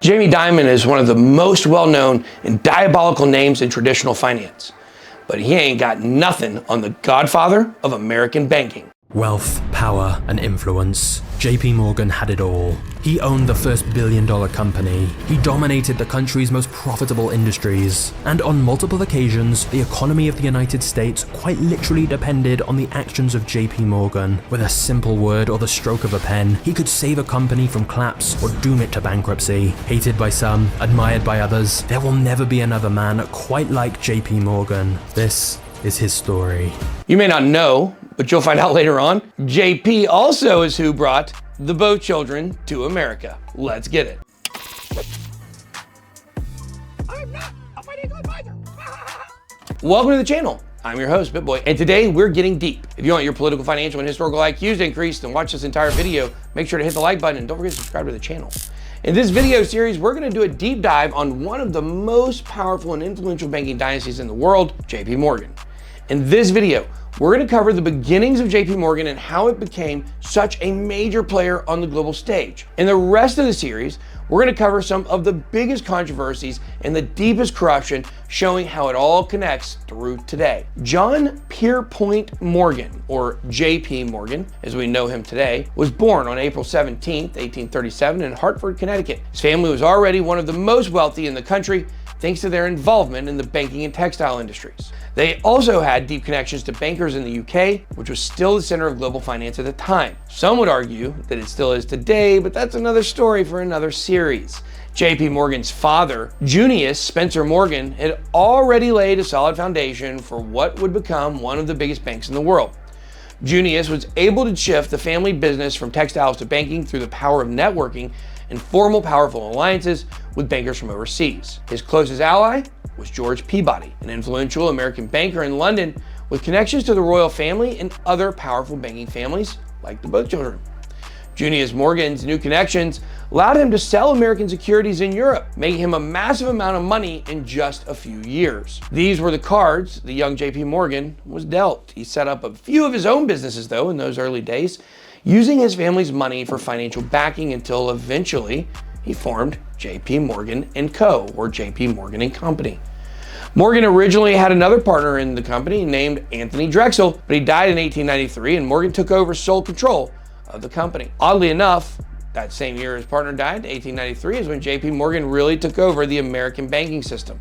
Jamie Dimon is one of the most well-known and diabolical names in traditional finance, but he ain't got nothing on the godfather of American banking. Wealth, power, and influence. JP Morgan had it all. He owned the first billion-dollar company. He dominated the country's most profitable industries. And on multiple occasions, the economy of the United States quite literally depended on the actions of JP Morgan. With a simple word or the stroke of a pen, he could save a company from collapse or doom it to bankruptcy. Hated by some, admired by others, there will never be another man quite like JP Morgan. This is his story. You may not know, but you'll find out later on, JP also is who brought the boat children to America. Let's get it. I'm not a financial advisor. Welcome to the channel. I'm your host, BitBoy, and today we're getting deep. If you want your political, financial, and historical IQs to increase, then watch this entire video. Make sure to hit the like button and don't forget to subscribe to the channel. In this video series, we're going to do a deep dive on one of the most powerful and influential banking dynasties in the world, JP Morgan. In this video, we're going to cover the beginnings of JP Morgan and how it became such a major player on the global stage. In the rest of the series, we're going to cover some of the biggest controversies and the deepest corruption, showing how it all connects through today. John Pierpont Morgan, or JP Morgan, as we know him today, was born on April 17, 1837 in Hartford, Connecticut. His family was already one of the most wealthy in the country, thanks to their involvement in the banking and textile industries. They also had deep connections to bankers in the UK, which was still the center of global finance at the time. Some would argue that it still is today, but that's another story for another series. JP Morgan's father, Junius Spencer Morgan, had already laid a solid foundation for what would become one of the biggest banks in the world. Junius was able to shift the family business from textiles to banking through the power of networking and formal powerful alliances with bankers from overseas. His closest ally was George Peabody, an influential American banker in London with connections to the royal family and other powerful banking families like the boat children. Junius Morgan's new connections allowed him to sell American securities in Europe, making him a massive amount of money in just a few years. These were the cards the young JP Morgan was dealt. He set up a few of his own businesses though in those early days, using his family's money for financial backing until eventually he formed JP Morgan & Co., or JP Morgan & Company. Morgan originally had another partner in the company named Anthony Drexel, but he died in 1893 and Morgan took over sole control of the company. Oddly enough, that same year his partner died, 1893, is when JP Morgan really took over the American banking system.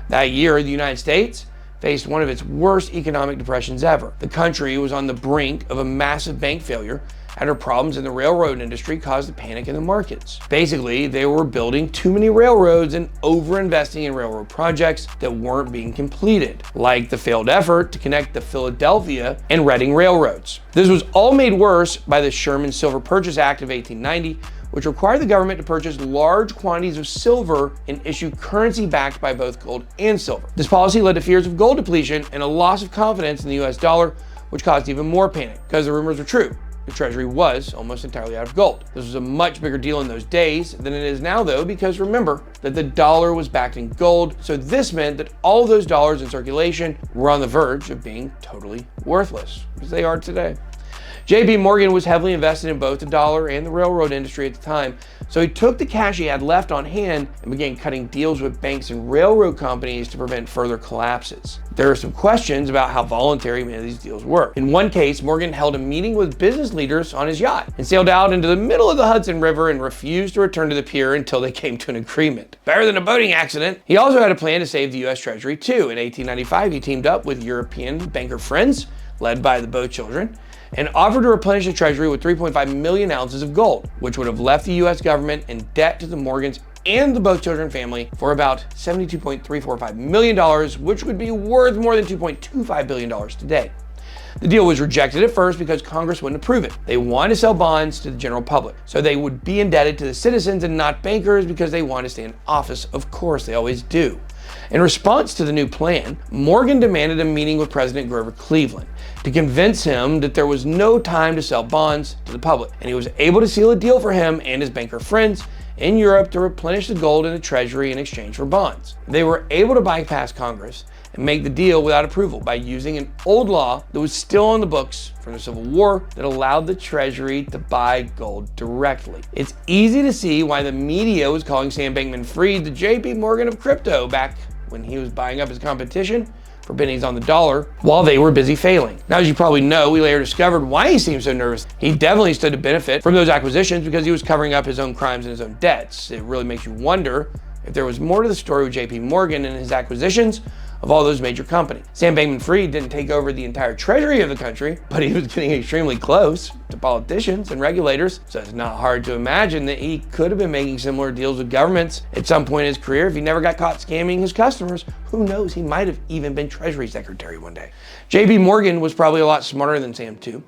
That year, the United States faced one of its worst economic depressions ever. The country was on the brink of a massive bank failure after problems in the railroad industry caused a panic in the markets. Basically, they were building too many railroads and over-investing in railroad projects that weren't being completed, like the failed effort to connect the Philadelphia and Reading railroads. This was all made worse by the Sherman Silver Purchase Act of 1890, which required the government to purchase large quantities of silver and issue currency backed by both gold and silver. This policy led to fears of gold depletion and a loss of confidence in the US dollar, which caused even more panic, because the rumors were true. The Treasury was almost entirely out of gold. This was a much bigger deal in those days than it is now though, because remember that the dollar was backed in gold, so this meant that all of those dollars in circulation were on the verge of being totally worthless, as they are today. JP Morgan was heavily invested in both the dollar and the railroad industry at the time, so he took the cash he had left on hand and began cutting deals with banks and railroad companies to prevent further collapses. There are some questions about how voluntary many of these deals were. In one case, Morgan held a meeting with business leaders on his yacht and sailed out into the middle of the Hudson River and refused to return to the pier until they came to an agreement. Better than a boating accident. He also had a plan to save the US Treasury too. In 1895, he teamed up with European banker friends, led by the boat children, and offered to replenish the treasury with 3.5 million ounces of gold, which would have left the US government in debt to the Morgans and the boat children family for about $72.345 million, which would be worth more than $2.25 billion today. The deal was rejected at first because Congress wouldn't approve it. They wanted to sell bonds to the general public, so they would be indebted to the citizens and not bankers because they want to stay in office. Of course, they always do. In response to the new plan, Morgan demanded a meeting with President Grover Cleveland to convince him that there was no time to sell bonds to the public, and he was able to seal a deal for him and his banker friends in Europe to replenish the gold in the treasury in exchange for bonds. They were able to bypass Congress and make the deal without approval by using an old law that was still on the books from the Civil War that allowed the Treasury to buy gold directly. It's easy to see why the media was calling Sam Bankman-Fried the JP Morgan of crypto back when he was buying up his competition for pennies on the dollar while they were busy failing. Now, as you probably know, we later discovered why he seemed so nervous. He definitely stood to benefit from those acquisitions because he was covering up his own crimes and his own debts. It really makes you wonder if there was more to the story with JP Morgan and his acquisitions of all those major companies. Sam Bankman-Fried didn't take over the entire treasury of the country, but he was getting extremely close to politicians and regulators, so it's not hard to imagine that he could have been making similar deals with governments at some point in his career. If he never got caught scamming his customers, who knows, he might have even been Treasury Secretary one day. JP Morgan was probably a lot smarter than Sam too.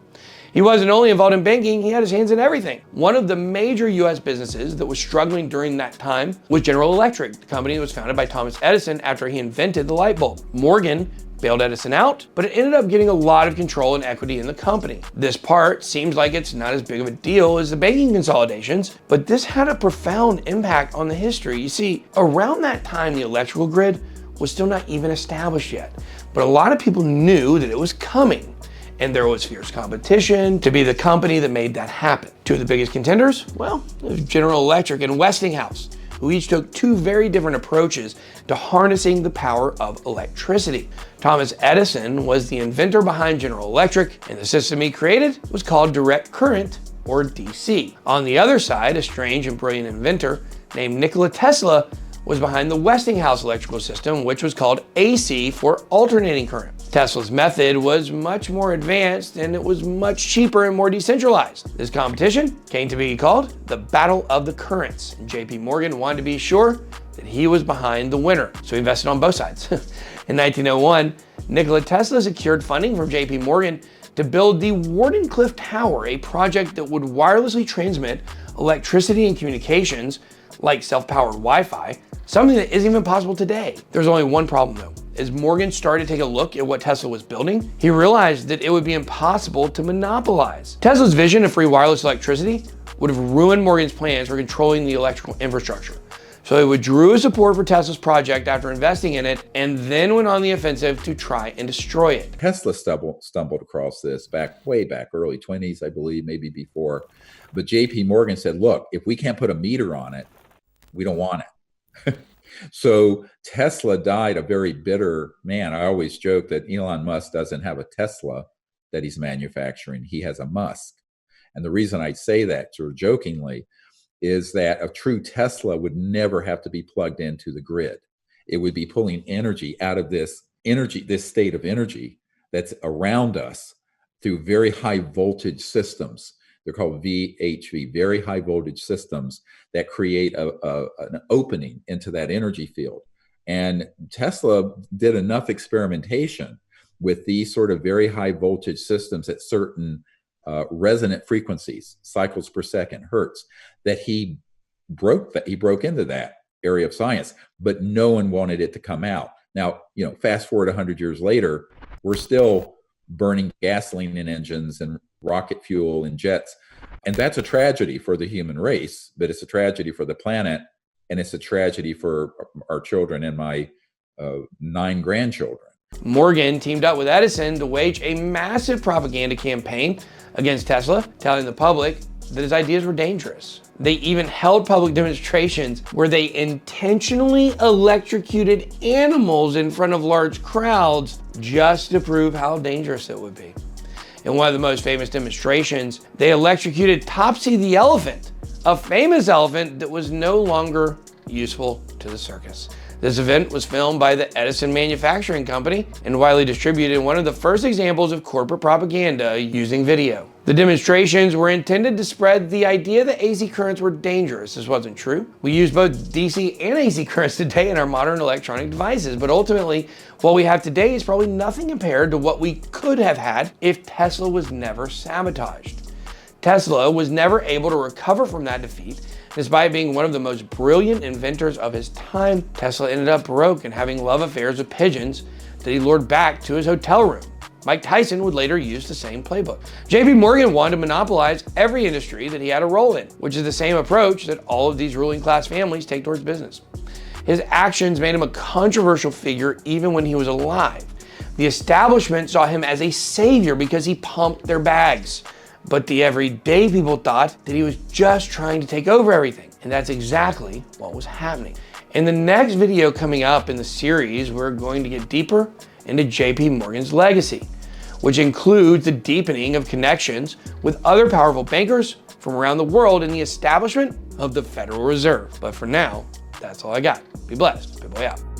He wasn't only involved in banking, he had his hands in everything. One of the major US businesses that was struggling during that time was General Electric, the company that was founded by Thomas Edison after he invented the light bulb. Morgan bailed Edison out, but it ended up getting a lot of control and equity in the company. This part seems like it's not as big of a deal as the banking consolidations, but this had a profound impact on the history. You see, around that time, the electrical grid was still not even established yet, but a lot of people knew that it was coming. And there was fierce competition to be the company that made that happen. Two of the biggest contenders, well, it was General Electric and Westinghouse, who each took two very different approaches to harnessing the power of electricity. Thomas Edison was the inventor behind General Electric, and the system he created was called direct current, or DC. On the other side, a strange and brilliant inventor named Nikola Tesla was behind the Westinghouse electrical system, which was called AC for alternating current. Tesla's method was much more advanced and it was much cheaper and more decentralized. This competition came to be called the Battle of the Currents, and JP Morgan wanted to be sure that he was behind the winner, so he invested on both sides. In 1901, Nikola Tesla secured funding from JP Morgan to build the Wardenclyffe Tower, a project that would wirelessly transmit electricity and communications like self-powered Wi-Fi, something that isn't even possible today. There's only one problem though. As Morgan started to take a look at what Tesla was building, he realized that it would be impossible to monopolize. Tesla's vision of free wireless electricity would have ruined Morgan's plans for controlling the electrical infrastructure. So he withdrew his support for Tesla's project after investing in it, and then went on the offensive to try and destroy it. Tesla stumbled across this way back, early 20s, I believe, maybe before. But JP Morgan said, look, if we can't put a meter on it, we don't want it. So Tesla died a very bitter man. I always joke that Elon Musk doesn't have a Tesla that he's manufacturing. He has a Musk. And the reason I say that sort of jokingly is that a true Tesla would never have to be plugged into the grid. It would be pulling energy out of this state of energy that's around us through very high voltage systems. They're called VHV, very high voltage systems that create an opening into that energy field. And Tesla did enough experimentation with these sort of very high voltage systems at certain resonant frequencies, cycles per second, hertz, that he broke into that area of science, but no one wanted it to come out. Now, fast forward 100 years later, we're still burning gasoline in engines and rocket fuel and jets. And that's a tragedy for the human race, but it's a tragedy for the planet, and it's a tragedy for our children and my 9 grandchildren. Morgan teamed up with Edison to wage a massive propaganda campaign against Tesla, telling the public that his ideas were dangerous. They even held public demonstrations where they intentionally electrocuted animals in front of large crowds just to prove how dangerous it would be. In one of the most famous demonstrations, they electrocuted Topsy the elephant, a famous elephant that was no longer useful to the circus. This event was filmed by the Edison Manufacturing Company and widely distributed, one of the first examples of corporate propaganda using video. The demonstrations were intended to spread the idea that AC currents were dangerous. This wasn't true. We use both DC and AC currents today in our modern electronic devices, but ultimately, what we have today is probably nothing compared to what we could have had if Tesla was never sabotaged. Tesla was never able to recover from that defeat. Despite being one of the most brilliant inventors of his time, Tesla ended up broke and having love affairs with pigeons that he lured back to his hotel room. Mike Tyson would later use the same playbook. JP Morgan wanted to monopolize every industry that he had a role in, which is the same approach that all of these ruling class families take towards business. His actions made him a controversial figure even when he was alive. The establishment saw him as a savior because he pumped their bags. But the everyday people thought that he was just trying to take over everything. And that's exactly what was happening. In the next video coming up in the series, we're going to get deeper into JP Morgan's legacy, which includes the deepening of connections with other powerful bankers from around the world in the establishment of the Federal Reserve. But for now, that's all I got. Be blessed. Big boy out.